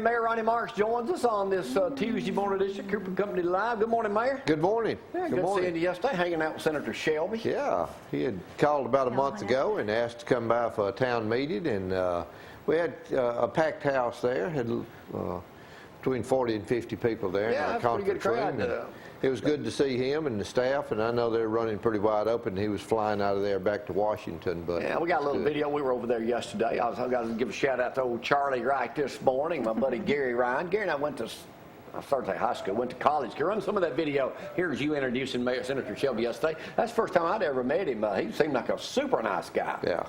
Mayor Ronnie Marks joins us on this Tuesday morning edition of Cooper Company Live. Good morning, Mayor. Good morning. Yeah, good morning. seeing you yesterday, hanging out with Senator Shelby. Yeah, he had called about a month ago and asked to come by for a town meeting, and we had a packed house there, had between 40 and 50 people there. Yeah, in that's our a pretty good conference room. crowd. It was good to see him and the staff, and I know they're running pretty wide open. He was flying out of there back to Washington. But yeah, we got a little video. We were over there yesterday. I got to give a shout out to old Charlie Wright this morning, my buddy Gary Ryan. Gary and I went to, I started at high school, went to college. Can you run some of that video? Here's you introducing Mayor Senator Shelby yesterday. That's the first time I'd ever met him. He seemed like a super nice guy. Yeah.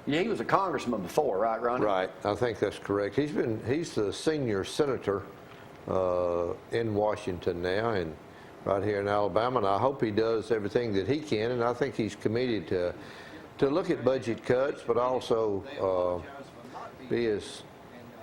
Yeah, he was a congressman before, right, Ronnie? Right. I think that's correct. He's the senior senator in Washington now, and right here in Alabama, and I hope he does everything that he can, and I think he's committed to look at budget cuts, but also be as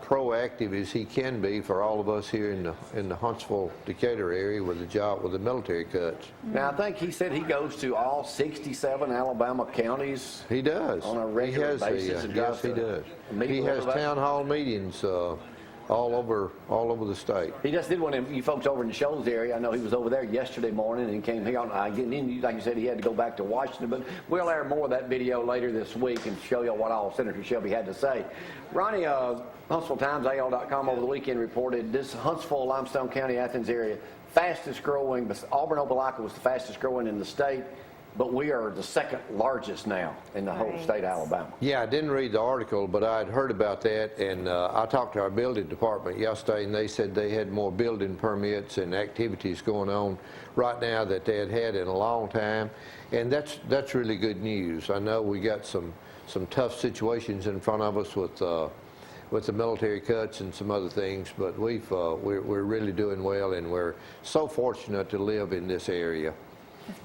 proactive as he can be for all of us here in the Huntsville, Decatur area with the military cuts. Now, I think he said he goes to all 67 Alabama counties. He does. On a regular basis. Yes, he does. He has town hall meetings all over the state. He just did one of you folks over in the Shoals area. I know he was over there yesterday morning and came here. Like you said, he had to go back to Washington, but we'll air more of that video later this week and show you what all Senator Shelby had to say. Ronnie, Huntsville Times, AL.com over the weekend reported this Huntsville, Limestone County, Athens area, fastest growing, Auburn Opelika was the fastest growing in the state, but we are the second largest now in the whole state of Alabama. Yeah, I didn't read the article, but I'd heard about that, and I talked to our building department yesterday, and they said they had more building permits and activities going on right now that they had in a long time, and that's really good news. I know we got some tough situations in front of us with the military cuts and some other things, but we're really doing well, and we're so fortunate to live in this area.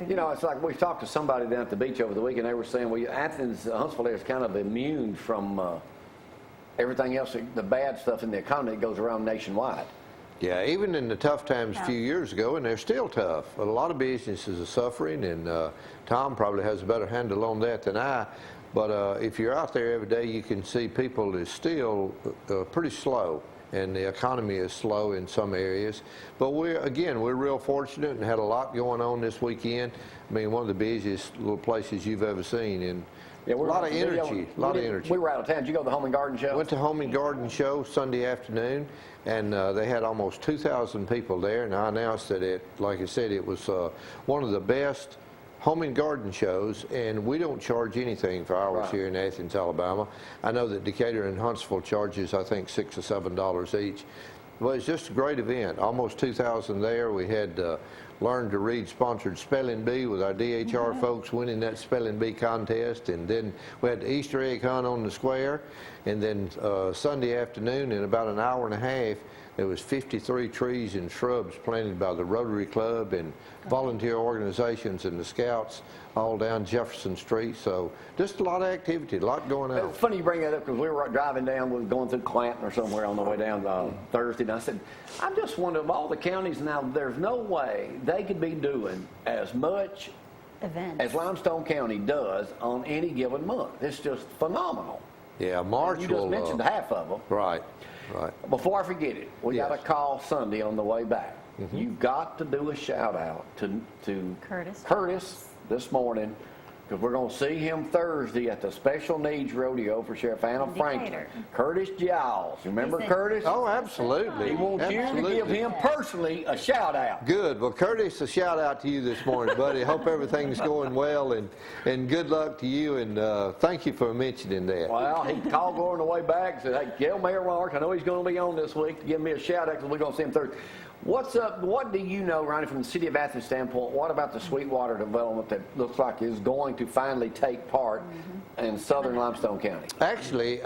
You know, it's like we talked to somebody down at the beach over the weekend. They were saying, well, Athens, Huntsville area is kind of immune from everything else, the bad stuff in the economy that goes around nationwide. Yeah, even in the tough times a few years ago, and they're still tough. A lot of businesses are suffering, and Tom probably has a better handle on that than I. But if you're out there every day, you can see people is still pretty slow. And the economy is slow in some areas. But we're real fortunate and had a lot going on this weekend. I mean, one of the busiest little places you've ever seen. And yeah, a lot of energy, We were out of town. Did you go to the Home and Garden Show? Went to Home and Garden Show Sunday afternoon, and they had almost 2,000 people there. And I announced that like I said, it was one of the best home and garden shows, and we don't charge anything for ours here in Athens, Alabama. I know that Decatur and Huntsville charges, I think, $6 or $7 each. Well, it's just a great event. Almost 2,000 there. We had Learn to Read sponsored spelling bee with our DHR folks winning that spelling bee contest, and then we had the Easter egg hunt on the square, and then Sunday afternoon, in about an hour and a half, there was 53 trees and shrubs planted by the Rotary Club and volunteer organizations and the Scouts all down Jefferson Street. So just a lot of activity, a lot going on. It's funny you bring that up because we were driving down, we were going through Clanton or somewhere on the way down Thursday, and I said, I'm just wondering, of all the counties now, there's no way they could be doing as much events as Limestone County does on any given month. It's just phenomenal. Yeah, March You just mentioned half of them. Right. Before I forget it, we got a call Sunday on the way back. You've got to do a shout out to Curtis this morning, because we're going to see him Thursday at the Special Needs Rodeo for Sheriff Anna Franklin. Curtis Giles. Remember Curtis? Oh, absolutely. He wants you to give him personally a shout out. Good. Well, Curtis, a shout out to you this morning, buddy. Hope everything's going well, and good luck to you, and thank you for mentioning that. Well, he called on the way back and said, hey, tell Mayor Mark, I know he's going to be on this week, to give me a shout out because we're going to see him Thursday. What's up? What do you know, Ronnie, from the City of Athens standpoint? What about the Sweetwater development that looks like is going to finally take part in southern Limestone County? Actually,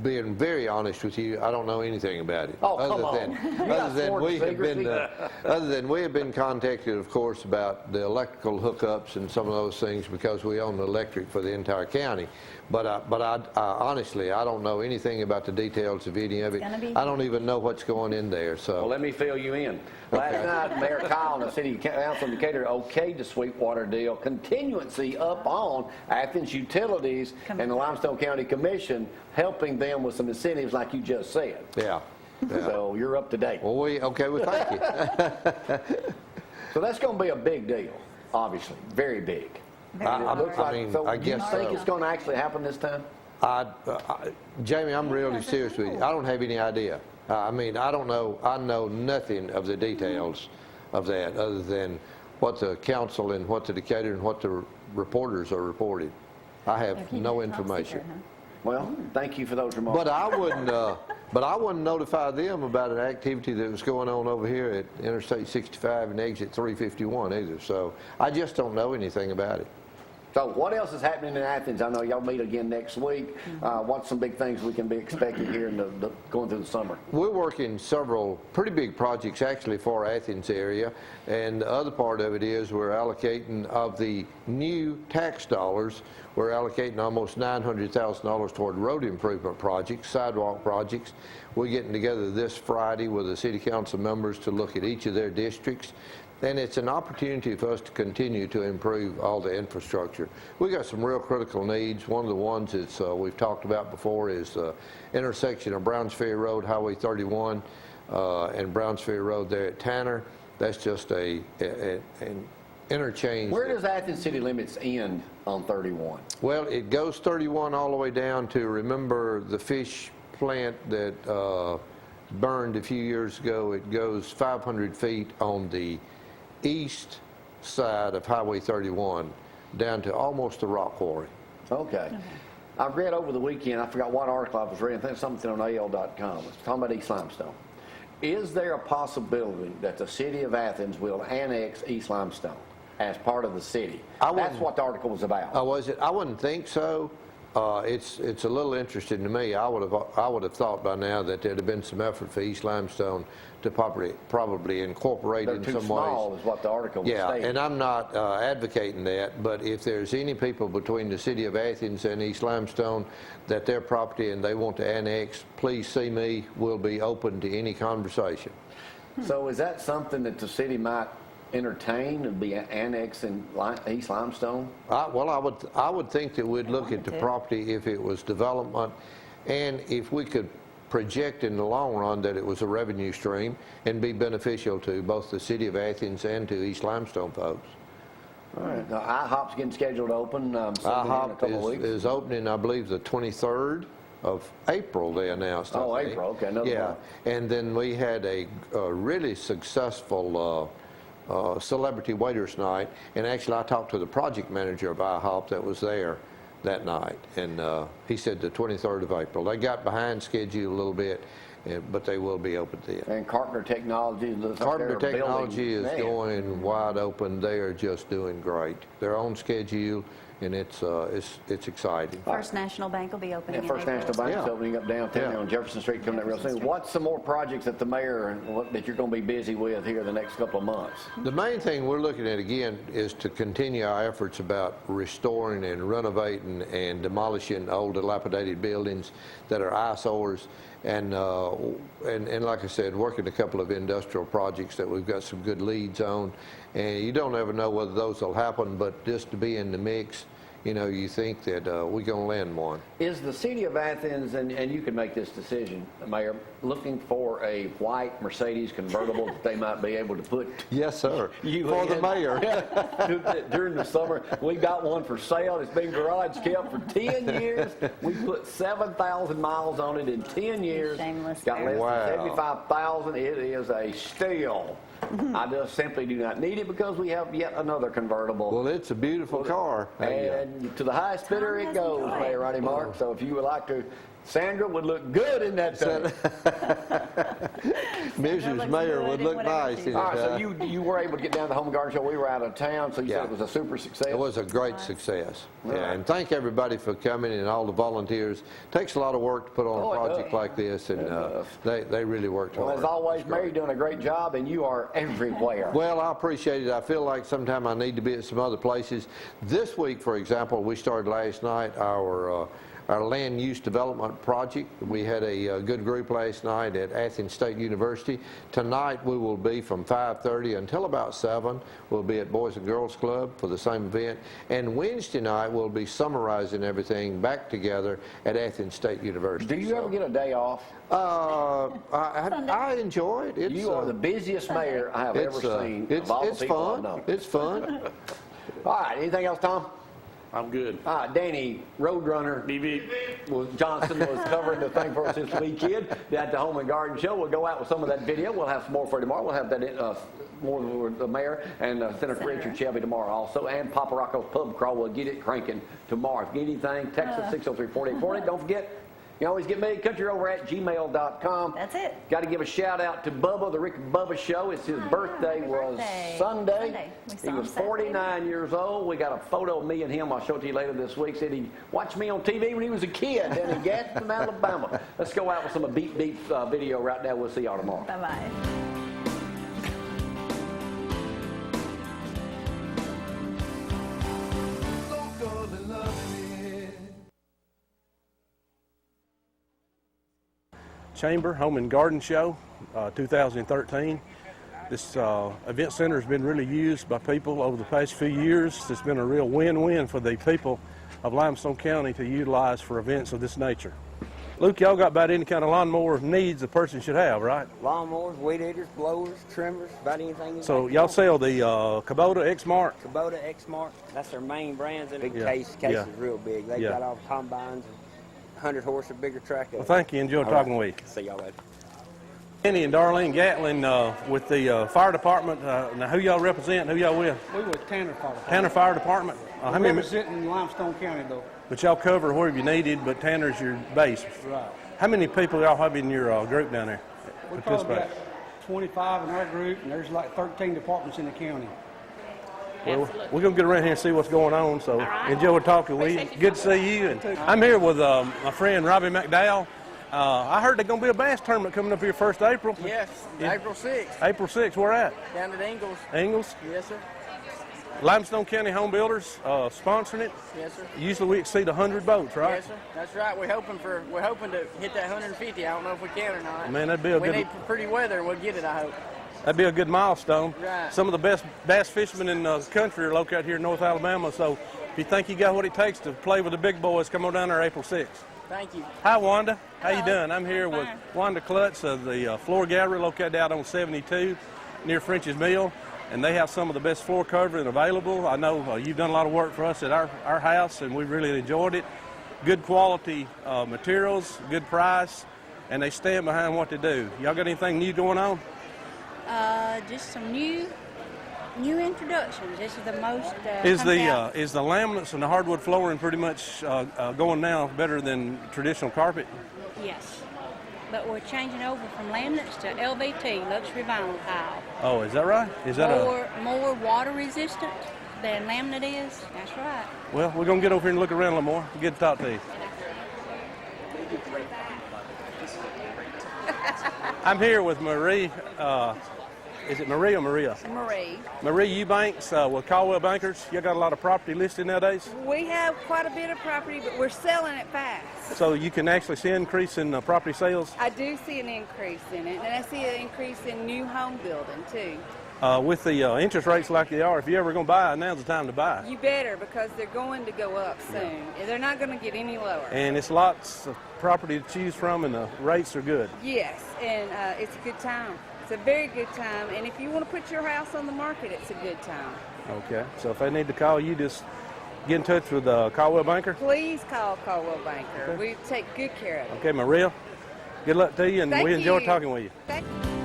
being very honest with you, I don't know anything about it. Oh, come on. Other than we have been contacted, of course, about the electrical hookups and some of those things because we own the electric for the entire county. But I honestly, I don't know anything about the details of any of it. I don't even know what's going in there. So well, let me fill you in. Last night, Mayor Kyle and the City Council in Decatur okayed the Sweetwater deal, continuancy up on Athens Utilities and the Limestone County Commission, helping them with some incentives like you just said. Yeah. So you're up to date. Well, okay, well, thank you. So that's going to be a big deal, obviously, very big. I do you guess think so. it's going to actually happen this time? Jamie, I'm really serious with you. I don't have any idea. I mean, I don't know. I know nothing of the details of that other than what the council and what the Decatur and what the reporters are reporting. I have no information. Well, thank you for those remarks. But I wouldn't notify them about an activity that was going on over here at Interstate 65 and exit 351 either. So I just don't know anything about it. So what else is happening in Athens? I know y'all meet again next week. What's some big things we can be expecting here in going through the summer? We're working several pretty big projects actually for Athens area, and the other part of it is we're allocating of the new tax dollars, we're allocating almost $900,000 toward road improvement projects, sidewalk projects. We're getting together this Friday with the city council members to look at each of their districts. And it's an opportunity for us to continue to improve all the infrastructure. We got some real critical needs. One of the ones that we've talked about before is the intersection of Browns Ferry Road, Highway 31, and Browns Ferry Road there at Tanner. That's just an interchange. Where does Athens city limits end on 31? Well, it goes 31 all the way down to, remember the fish plant that burned a few years ago? It goes 500 feet on the east side of Highway 31 down to almost the rock quarry. Okay. I read over the weekend, I forgot what article I was reading, I think something on AL.com. It's talking about East Limestone. Is there a possibility that the city of Athens will annex East Limestone as part of the city? That's what the article was about. Oh, was it? I wouldn't think so. It's a little interesting to me. I would have thought by now that there'd have been some effort for East Limestone to probably incorporate in some ways. They're too small is what the article was yeah, stating. and I'm not advocating that, but if there's any people between the city of Athens and East Limestone that their property and they want to annex, please see me. We'll be open to any conversation. So is that something that the city might entertain and be annexed in East Limestone? Well, I would think that we'd look at the property if it was development, and if we could project in the long run that it was a revenue stream and be beneficial to both the city of Athens and to East Limestone folks. All right. Now, IHOP's getting scheduled to open sometime in a couple of weeks. IHOP is opening, I believe, the 23rd of April, they announced. Oh, April. Okay, another yeah. month. And then we had a really successful celebrity waiters night, and actually I talked to the project manager of IHOP that was there that night, and he said the 23rd of April. They got behind schedule a little bit, but they will be open then. And Carpenter Technology is going wide open. They are just doing great. They're on schedule, and it's exciting. First National Bank will be opening. Yeah, First National Bank is opening up downtown Yeah. on Jefferson Street coming up real soon. What's some more projects that the mayor that you're going to be busy with here the next couple of months? The main thing we're looking at again is to continue our efforts about restoring and renovating and demolishing old dilapidated buildings that are eyesores, and like I said, working a couple of industrial projects that we've got some good leads on, and you don't ever know whether those will happen, but just to be in the mix, you know, you think that we're going to land one. Is the city of Athens, and you can make this decision, Mayor, looking for a white Mercedes convertible that they might be able to put Yes, sir. you For the in mayor. during the summer? We got one for sale. It's been garage kept for 10 years. We put 7,000 miles on it in 10 years. Shameless Got less Wow. than 75,000. It is a steal. I just simply do not need it because we have yet another convertible. Well, it's a beautiful car. And to the highest bidder it has goes, enjoyed. Mayor Ronnie Mark. So if you would like to, Sandra would look good in that thing. Mrs. looks Mayor good would in look whatever nice she's in it. All right, so you were able to get down to the Home and Garden Show. We were out of town, so you Yeah. said it was a super success. It was a great success. All Yeah, right. and thank everybody for coming and all the volunteers. Takes a lot of work to put on Oh, a it project does. like this, and It does. they really worked Well, hard. as always, It's Mayor, great. you're doing a great job, and you are everywhere. Well, I appreciate it. I feel like sometime I need to be at some other places. This week, for example, we started last night our our land use development project. We had a good group last night at Athens State University. Tonight we will be from 5:30 until about 7. We'll be at Boys and Girls Club for the same event. And Wednesday night we'll be summarizing everything back together at Athens State University. Do you ever get a day off? I enjoy it. You are the busiest mayor I have ever seen. It's fun. It's fun. All right, anything else, Tom? I'm good. All right, Danny Roadrunner Johnson was covering the thing for us this weekend at the Home and Garden Show. We'll go out with some of that video. We'll have some more for tomorrow. We'll have that more with the mayor and Senator Richard Shelby tomorrow also. And Papa Rocco's Pub Crawl. We'll get it cranking tomorrow. If you need anything, text us 603-4840. Don't forget, you can always get me, countryover@gmail.com. That's it. Got to give a shout out to Bubba, the Rick and Bubba Show. It's his birthday was Sunday. He was 49 years old. We got a photo of me and him. I'll show it to you later this week. Said he watched me on TV when he was a kid down in Gadsden, Alabama. Let's go out with some Beep Beep video right now. We'll see y'all tomorrow. Bye-bye. Chamber Home and Garden Show 2013. This event center has been really used by people over the past few years. It's been a real win-win for the people of Limestone County to utilize for events of this nature. Luke, y'all got about any kind of lawnmower needs a person should have, right? Lawnmowers, weed eaters, blowers, trimmers, about anything. So y'all sell the Kubota X-Mark? Kubota X-Mark, that's their main brands. Big Yeah. case Yeah. is real big. They've Yeah. got all combines, 100 horse or bigger tractor. Well, thank you. Enjoyed talking with you. See y'all later. Kenny and Darlene Gatlin with the fire department. Now, who y'all represent? Who y'all with? We were Tanner Fire Department. Tanner Fire Department. How many? Representing Limestone County, though. But y'all cover wherever you needed, but Tanner's your base. Right. How many people y'all have in your group down there? We probably got 25 in our group, and there's like 13 departments in the county. Well, we're going to get around here and see what's going on, so enjoy talking with you. Good to see you. And I'm here with my friend Robbie McDowell. I heard there's going to be a bass tournament coming up here 1st April. Yes, April 6th. April 6th, where at? Down at Ingalls. Ingalls? Yes, sir. Limestone County Home Builders sponsoring it. Yes, sir. Usually we exceed 100 boats, right? Yes, sir. That's right. We're hoping to hit that 150. I don't know if we can or not. Man, that'd be a we good. need pretty weather, and we'll get it. I hope. That'd be a good milestone. Right. Some of the best bass fishermen in the country are located here in North Alabama. So if you think you got what it takes to play with the big boys, come on down there April 6th. Thank you. Hi, Wanda. How you Hello. doing? I'm here with Fine. Wanda Klutz of the Floor Gallery located out on 72 near French's Mill. And they have some of the best floor covering available. I know you've done a lot of work for us at our house, and we really enjoyed it. Good quality materials, good price, and they stand behind what they do. Y'all got anything new going on? Just some new introductions. This is the most. Is comes out. the laminates and the hardwood flooring pretty much going now better than traditional carpet? Yes, but we're changing over from laminates to LVT, luxury vinyl tile. Oh, is that right? Is that more water resistant than laminate is? That's right. Well, we're going to get over here and look around a little more. Good to talk to you. I'm here with Marie. Is it Marie or Maria? Marie. Marie Eubanks with Caldwell Bankers. You got a lot of property listed nowadays, We have quite a bit of property, but we're selling it fast. so you can actually see an increase in property sales. I do see an increase in it, and I see an increase in new home building too. With the interest rates like they are, if you're ever going to buy, now's the time to buy. You better, because they're going to go up soon. They're not going to get any lower. And it's lots of property to choose from, and the rates are good. Yes, and it's a good time. It's a very good time, and if you want to put your house on the market, it's a good time. Okay, so if they need to call you, just get in touch with Caldwell Banker. Please call Caldwell Banker. We take good care of it. Okay, Maria, good luck to you, and Thank we enjoyed you. talking with you. Thank you.